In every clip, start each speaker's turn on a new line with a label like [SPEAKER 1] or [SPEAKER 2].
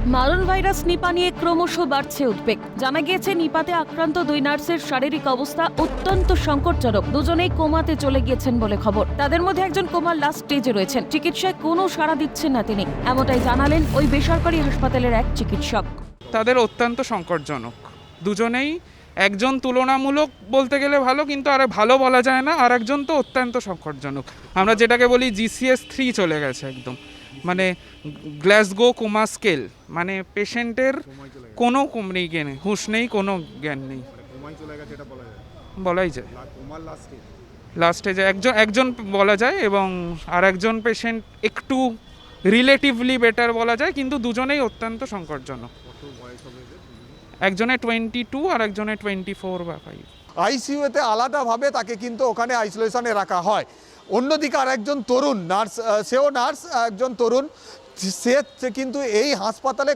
[SPEAKER 1] মারণ ভাইরাস নিপা নিয়ে ক্রমশ বাড়ছে উদ্বেগ। জানা গিয়েছে নিপাতে আক্রান্ত দুই নার্সের শারীরিক অবস্থা অত্যন্ত সংকটজনক। দুজনেই কোমাতে চলে গিয়েছেন বলে খবর। তাদের মধ্যে একজন কোমার লাস্ট স্টেজে রয়েছেন। চিকিৎসায় কোনো সাড়া দিচ্ছেন না তিনি, এমনটাই জানালেন ওই বেসরকারি হাসপাতালের এক চিকিৎসক।
[SPEAKER 2] তাদের অত্যন্ত সংকটজনক। দুজনেই, একজন তুলনামূলক বলতে গেলে ভালো, কিন্তু আর ভালো বলা যায় না, আর একজন তো অত্যন্ত সংকটজনক। আমরা যেটাকে বলি GCS 3 চলে গেছে একদম, মানে গ্লাসগো কোমা স্কেল, মানে পেশেন্টের কোনো জ্ঞান নেই, হুঁশ নেই, কোনো জ্ঞান নেই, বলাই যায়। লাস্ট স্টেজে একজন বলা যায়, এবং আর একজন পেশেন্ট একটু রিলেটিভলি বেটার বলা যায়, কিন্তু দুজনেই অত্যন্ত সংকটজনক। একজনের 22 আর একজনের 24 বা 5।
[SPEAKER 3] আইসিইউতে আলাদাভাবে তাকে কিন্তু ওখানে আইসোলেশনে রাখা হয়। অন্যদিকে আর একজন তরুণ নার্স, সেও নার্স, একজন তরুণ, সে কিন্তু এই হাসপাতালে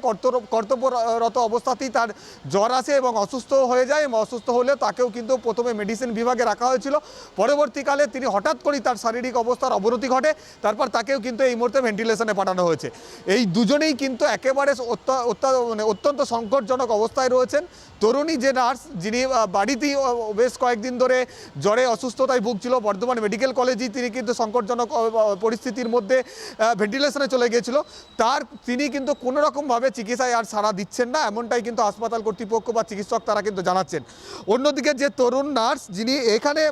[SPEAKER 3] কর্তব্যরত অবস্থাতেই তার জ্বর আসে এবং অসুস্থ হয়ে যায়। এবং অসুস্থ হলে তাকেও কিন্তু প্রথমে মেডিসিন বিভাগে রাখা হয়েছিল। পরবর্তীকালে তিনি হঠাৎ করেই তার শারীরিক অবস্থার অবনতি ঘটে, তারপর তাকেও কিন্তু এই মুহূর্তে ভেন্টিলেশনে পাঠানো হয়েছে। এই দুজনেই কিন্তু একেবারে অত্যন্ত সংকটজনক অবস্থায় রয়েছেন। তরুণী যে নার্স, যিনি বাড়িতেই বেশ কয়েকদিন ধরে জ্বরে অসুস্থতায় ভুগছিল, বর্ধমান মেডিকেল কলেজেই তিনি কিন্তু সংকটজনক পরিস্থিতির মধ্যে ভেন্টিলেশনে চলে গিয়েছিল, তিনি কিন্তু কোনো রকমভাবে চিকিৎসায় আর সাড়া দিচ্ছেন না, এমনটাই কিন্তু হাসপাতাল কর্তৃপক্ষ বা চিকিৎসক তারা কিন্তু জানাচ্ছেন। অন্যদিকে যে তরুণ নার্স, যিনি এখানে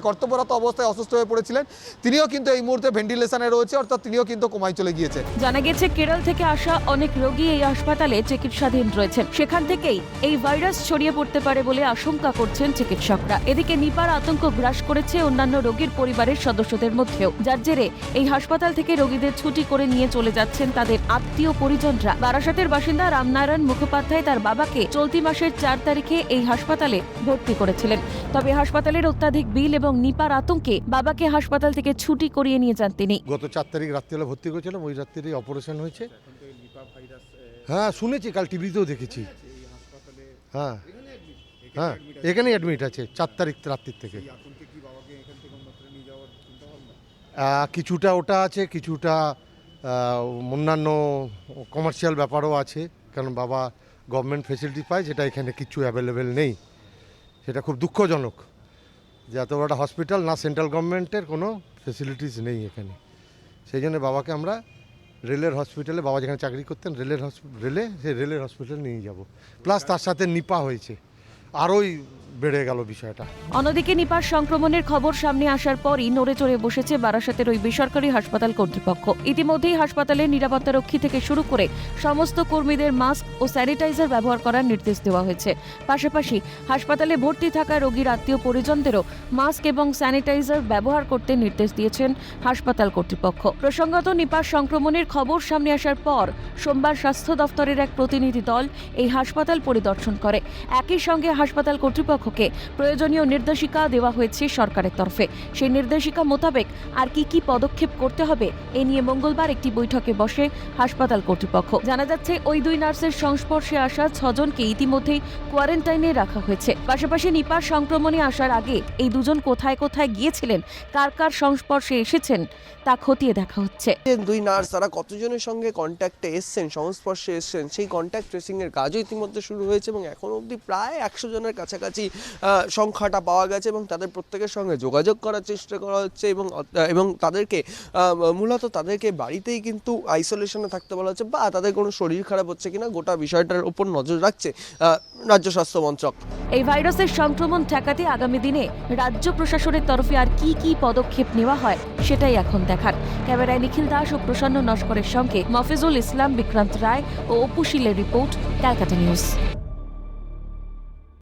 [SPEAKER 3] কর্তব্যরত অবস্থায় অসুস্থ হয়ে পড়েছিলেন, তিনিও কিন্তু এই মুহূর্তে ভেন্টিলেশনে রয়েছে, অর্থাৎ তিনিও কিন্তু কোমায় চলে গিয়েছে।
[SPEAKER 1] জানা গেছে কেরল থেকে আসা অনেক রোগী এই হাসপাতালে চিকিৎসাধীন রয়েছেন। সেখান থেকেই এই ভাইরাস ছড়িয়ে পড়তে পারে বলে আশঙ্কা করছেন চিকিৎসকরা। এদিকে নিপার আতঙ্ক গ্রাস করেছে অন্যান্য রোগীর পরিবারের সদস্যদের মধ্যেও, যার জেরে এই হাসপাতাল থেকে রোগীদের ছুটি করে নিয়ে চলে যাচ্ছেন তাদের আত্মীয় পরিজনরা। বারাসাতের বাসিন্দা রামনারায়ণ মুখোপাধ্যায় তার বাবাকে চলতি মাসের 4 তারিখে এই হাসপাতালে ভর্তি করেছিলেন। তবে হাসপাতালের অত্যাধিক বিল এবং নিপার আতঙ্কে বাবাকে হাসপাতাল থেকে ছুটি করিয়ে নিয়ে যান তিনি।
[SPEAKER 4] গত 4 তারিখ রাত্রিবেলা ভর্তি করেছিলাম, ওই রাত্রিতেই অপারেশন হয়েছে। হ্যাঁ শুনেছি, কাল টিভিতেও দেখেছি। হ্যাঁ হ্যাঁ, এখানে অ্যাডমিট আছে 4 তারিখ রাত্রির থেকে। কিছুটা ওটা আছে, কিছুটা অন্যান্য কমার্শিয়াল ব্যাপারও আছে, কারণ বাবা গভর্নমেন্ট ফেসিলিটি পায়, যেটা এখানে কিছু অ্যাভেলেবেল নেই। সেটা খুব দুঃখজনক যে এত বড় হসপিটাল, না সেন্ট্রাল গভর্নমেন্টের কোনো ফেসিলিটিস নেই এখানে। সেই জন্য বাবাকে আমরা রেলের হসপিটালে, বাবা যেখানে চাকরি করতেন রেলের হসপিটালে নিয়ে যাব। প্লাস তার সাথে নিপা হয়েছে, আরোই বেড়ে গেল বিষয়টা।
[SPEAKER 1] অন্যদিকে নিপার সংক্রমণের খবর সামনে আসার পরই নড়ে চড়ে বসেছে বারাসাতের ওই বেসরকারি হাসপাতাল কর্তৃপক্ষ। ইতিমধ্যেই হাসপাতালের নিরাপত্তারক্ষী থেকে শুরু করে সমস্ত কর্মীদের মাস্ক ও স্যানিটাইজার ব্যবহার করার নির্দেশ দেওয়া হয়েছে। পাশাপাশি হাসপাতালে ভর্তি থাকা রোগীর আত্মীয় পরিজনদেরও মাস্ক এবং স্যানিটাইজার ব্যবহার করতে নির্দেশ দিয়েছেন হাসপাতাল কর্তৃপক্ষ। প্রসঙ্গত, নিপার সংক্রমণের খবর সামনে আসার পর সোমবার স্বাস্থ্য দফতরের এক প্রতিনিধি দল এই হাসপাতাল পরিদর্শন করে। একই সঙ্গে হাসপাতাল কর্তৃপক্ষকে প্রয়োজনীয় নির্দেশিকা দেওয়া হয়েছে সরকারের তরফে। সেই নির্দেশিকা মোতাবেক আর কি পদক্ষেপ করতে হবে এ নিয়ে মঙ্গলবার একটি বৈঠকে বসে হাসপাতাল কর্তৃপক্ষ। জানা যাচ্ছে ওই দুই নার্সের সংস্পর্শে আসা 6 জনকে ইতিমধ্যেই কোয়ারেন্টাইনে রাখা হয়েছে। পাশাপাশি নিপার সংক্রমণে আসার আগে এই দুজন কোথায় কোথায় গিয়েছিলেন, কার সংস্পর্শে এসেছেন তা খতিয়ে দেখা হচ্ছে।
[SPEAKER 5] দুই নার্স তারা কতজনের সঙ্গে কন্ট্যাক্টে এসছেন, সংস্পর্শে এসছেন, সেই কন্ট্যাক্ট ট্রেসিং এর কাজও ইতিমধ্যে শুরু হয়েছে এবং এখন অবধি প্রায় 100 জনের কাছাকাছি সংখ্যাটা পাওয়া গেছে এবং তাদের প্রত্যেকের সঙ্গে যোগাযোগ করার চেষ্টা করা হচ্ছে এবং তাদেরকে মূলত তাদেরকে বাড়িতেই কিন্তু আইসোলেশনে থাকতে বলা হচ্ছে, বা তাদের কোনো শরীর খারাপ হচ্ছে কিনা গোটা বিষয়টার উপর নজর রাখছে রাজ্য স্বাস্থ্য মন্ত্রক।
[SPEAKER 1] এই ভাইরাসের সংক্রমণ ঠেকাতে আগামী দিনে রাজ্য প্রশাসনের তরফে আর কি পদক্ষেপ নেওয়া হয় সেটাই এখন দেখার। ক্যামেরায় নিখিল দাস ও প্রসন্ন নস্করের সঙ্গে মফিজুল ইসলাম, বিক্রান্ত রায় ও অপু শীলের রিপোর্ট, ক্যালকাটা নিউজ।